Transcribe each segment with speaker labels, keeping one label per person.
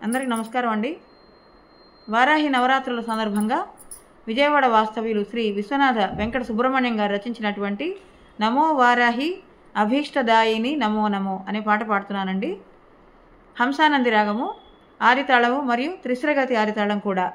Speaker 1: అందరికీ నమస్కారం అండి. వారాహి నవరాత్రుల సందర్భంగా విజయవాడ వాస్తవ్యులు శ్రీ విశ్వనాథ వెంకట సుబ్రహ్మణ్యం గారు రచించినటువంటి నమో వారాహి అభీష్టదాయిని నమో నమో అనే పాట పాడుతున్నానండి. హంసానంది రాగము, ఆదితాళము మరియు త్రిశ్రగతి ఆదితాళం కూడా.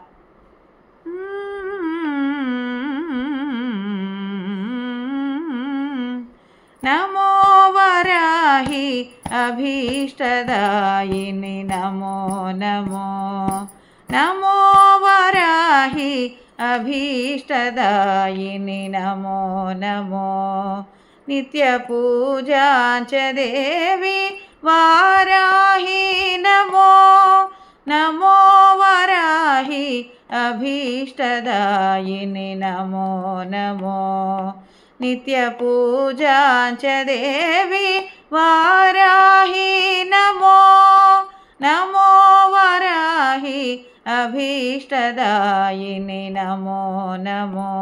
Speaker 1: నమో వారాహి అభీష్టదాయిని నమో నమో. నమో వారాహి అభీష్టదాయిని నమో నమో. నిత్య పూజాంచ దేవి వారాహి నమో. నమో వారాహి అభీష్టదాయిని నమో నమో. నిత్య పూజాంచ దేవి వారాహి నమో. నమో వారాహి అభీష్టదాయిని నమో నమో.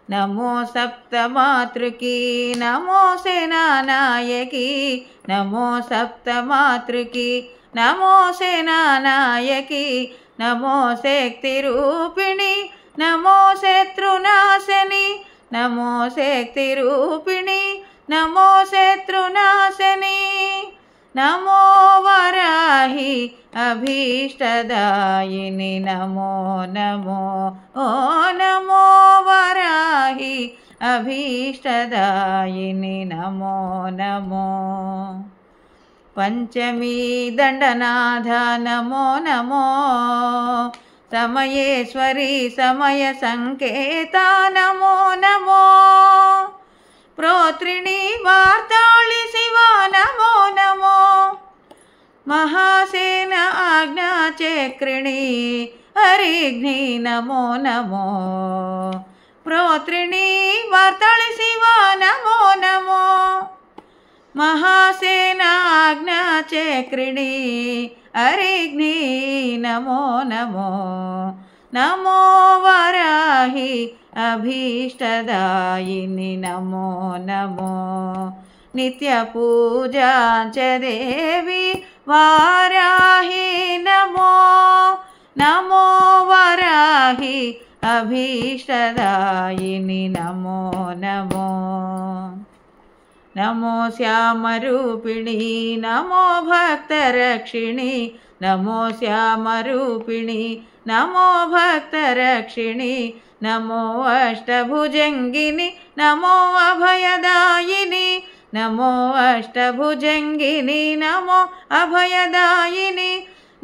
Speaker 1: నమో సప్తమాతృకి నమో సేనానాయకి. నమో సప్తమాతృకి నమో సేనానాయకి. నమో శక్తి రూపిణి నమో శత్రునాశని. నమో శక్తి రూపిణి నమో శత్రునాశని. నమో వారాహి అభీష్టదాయిని నమో నమో. ఓ నమో వారాహి అభీష్టదాయిని నమో నమో. పంచమీ దండనాథ నమో నమో. సమయేశ్వరి సమయ సంకేత నమో నమో. ప్రోత్రిణి వార్తాళి శివ నమో నమో. మహాసేన ఆజ్ఞాచక్రిణి హరిఘ్ని నమో నమో. ప్రోత్రిణి వార్తాళి శివ నమో నమో. మహాసేన ఆజ్ఞాచక్రిణి హరిఘ్ని నమో నమో. నమో వారాహి అభీష్టదాయిని నమో నమో. నిత్య పూజాంచ దేవి వారాహి నమో. నమో వారాహి అభీష్టదాయిని నమో నమో. నమో శ్యామరూపిణి నమో భక్తరక్షిణి. నమో శ్యామరూపిణి నమో భక్తరక్షిణి. నమో అష్టభుజంగిని నమో అభయదాయిని. నమో అష్టభుజంగిని నమో అభయదాయిని.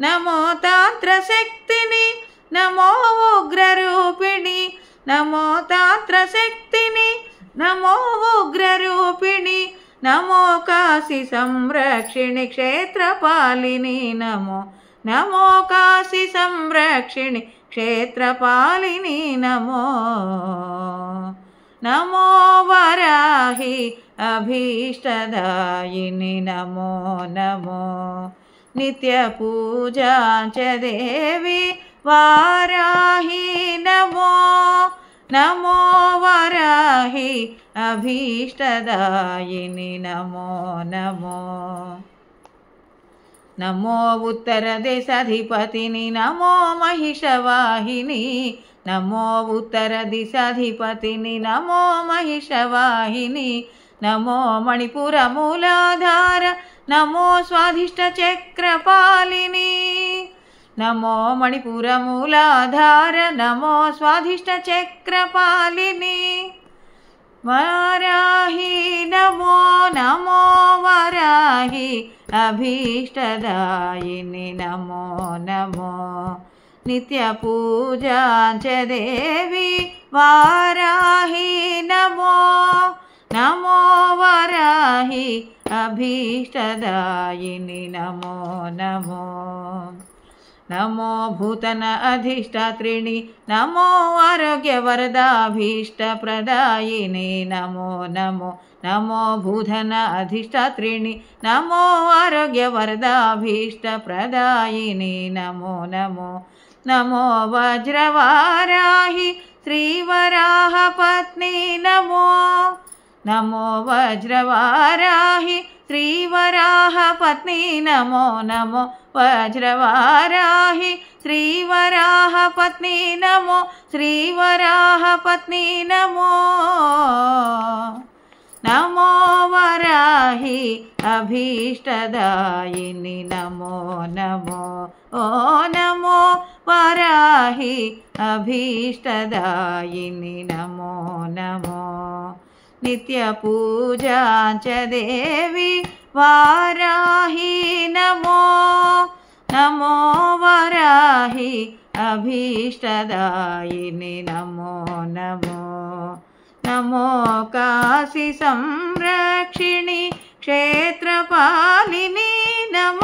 Speaker 1: నమో తాంత్రశక్తిని నమో ఉగ్రరూపిణి. నమో తాంత్రశక్తిని నమో ఉగ్రరూపిణి. నమో కాశీ సంరక్షిణి క్షేత్రపాలిని నమో. నమో కాశీ సంరక్షిణి క్షేత్రపాలిని నమో. నమో వారాహి అభీష్టదాయిని నమో నమో. నిత్య పూజాంచ దేవి వారాహి నమో. నమో వారాహి అభీష్టదాయిని నమో నమో. నమో ఉత్తర దేశాధిపతిని నమో మహిషవాహిని. నమో ఉత్తర దిశాధిపతిని నమో మహిషవాహిని. నమో మణిపుర మూలాధార నమో స్వాధిష్ట చక్రపాలిని. నమో మణిపుర మూలాధార నమో స్వాధిష్ట చక్రపాలిని. వారాహి నమో. నమో వారాహి అభీష్టదాయిని నమో నమో. నిత్య పూజాంచ దేవి వారాహి నమో. నమో వారాహి అభీష్టదాయిని నమో నమో. నమో భూతన అధిష్టాత్రిణి నమో ఆరోగ్యవరదాభీష్టప్రదాయిని నమో నమో. నమో భూధన అధిష్టాత్రిణి నమో ఆరోగ్యవరదాభీష్టప్రదాయిని నమో నమో. నమో వజ్రవారాహి శ్రీవరాహపత్ని నమో. నమో వజ్రవారాహి श्रीवराहपत्नी नमो नमो वज्रवाराहि श्रीवराहपत्नी नमो श्रीवराहपत्नी नमो नमो वराहि अभीष्टदायिनि नमो नमो ओ नमो वराहि अभीष्टदायिनि नमो नमो नित्यपूजाञ्च देवी वाराहि नमो नमो वराहि अभीष्टदायिनि नमो नमो नमो काशी संरक्षिणी क्षेत्रपालिनी नमो